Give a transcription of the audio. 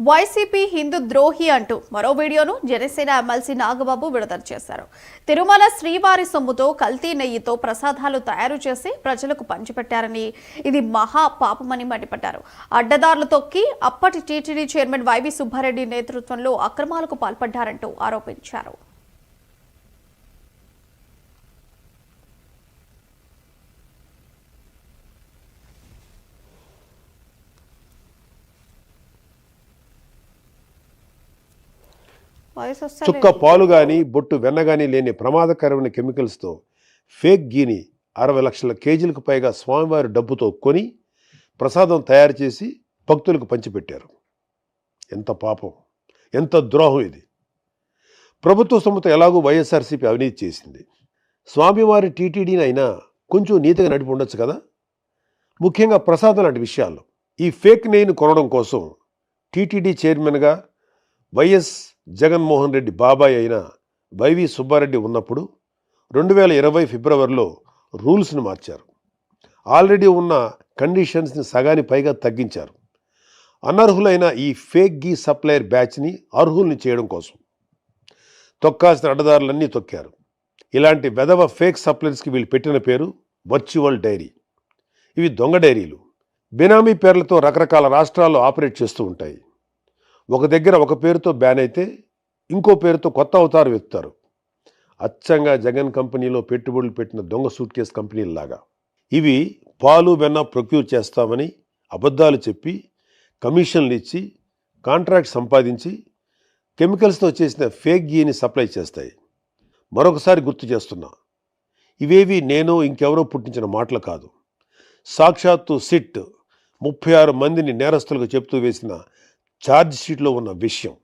YCP Hindu ద్రోహి అంటూ మరో వీడియోను జనసేన ఎమ్మెల్సీ నాగబాబు విడుదల చేశారు. తిరుమల శ్రీవారి సొమ్ముతో కల్తీ నెయ్యితో ప్రసాదాలు తయారు చేసి ప్రజలకు పంచిపెట్టారని, ఇది మహా పాపమని మండిపడ్డారు. అడ్డదారులు తొక్కి అప్పటి టీటీడీ చైర్మన్ వైవి సుబ్బారెడ్డి నేతృత్వంలో అక్రమాలకు పాల్పడ్డారంటూ ఆరోపించారు. చుక్క పాలు కానీ బొట్టు వెన్న కానీ లేని ప్రమాదకరమైన కెమికల్స్తో ఫేక్ గీని 60 లక్షల కేజీలకు పైగా స్వామివారి డబ్బుతో కొని ప్రసాదం తయారు చేసి భక్తులకు పంచిపెట్టారు. ఎంత పాపం, ఎంత ద్రోహం ఇది! ప్రభుత్వ సొమ్ముతో ఎలాగూ వైఎస్ఆర్సీపీ అవినీతి చేసింది. స్వామివారి టీటీడీని అయినా కొంచెం నీతిగా నడిపి ఉండొచ్చు కదా. ముఖ్యంగా ప్రసాదం లాంటి విషయాల్లో ఈ ఫేక్ నెయ్యిని కొనడం కోసం టీటీడీ చైర్మన్గా వైఎస్ జగన్మోహన్ రెడ్డి బాబాయ్ అయిన వైవి సుబ్బారెడ్డి ఉన్నప్పుడు 2020 ఫిబ్రవరిలో రూల్స్ని మార్చారు. ఆల్రెడీ ఉన్న కండిషన్స్ని సగానికి పైగా తగ్గించారు. అనర్హులైన ఈ ఫేక్ గీ సప్లయర్ బ్యాచ్ని అర్హుల్ని చేయడం కోసం తొక్కాల్సిన అడ్డదారులన్నీ తొక్కారు. ఇలాంటి వెధవ ఫేక్ సప్లయర్స్కి వీళ్ళు పెట్టిన పేరు వర్చువల్ డైరీ. ఇవి దొంగ డైరీలు. బినామీ పేర్లతో రకరకాల రాష్ట్రాల్లో ఆపరేట్ చేస్తూ ఉంటాయి. ఒక దగ్గర ఒక పేరుతో బ్యాన్ అయితే ఇంకో పేరుతో కొత్త అవతారం ఎత్తుతారు. అచ్చంగా జగన్ కంపెనీలో పెట్టుబడులు పెట్టిన దొంగ సూట్ కేస్ కంపెనీల్లాగా. ఇవి పాలు వెన్న ప్రొక్యూర్ చేస్తామని అబద్ధాలు చెప్పి కమిషన్లు ఇచ్చి కాంట్రాక్ట్ సంపాదించి కెమికల్స్తో చేసిన ఫేక్ గీని సప్లై చేస్తాయి. మరొకసారి గుర్తు చేస్తున్నా, ఇవేవి నేను ఇంకెవరో పుట్టించిన మాటలు కాదు. సాక్షాత్తు సిట్ 36 మందిని నేరస్తులకు చెప్తూ వేసిన ఛార్జ్ షీట్లో ఉన్న విషయం.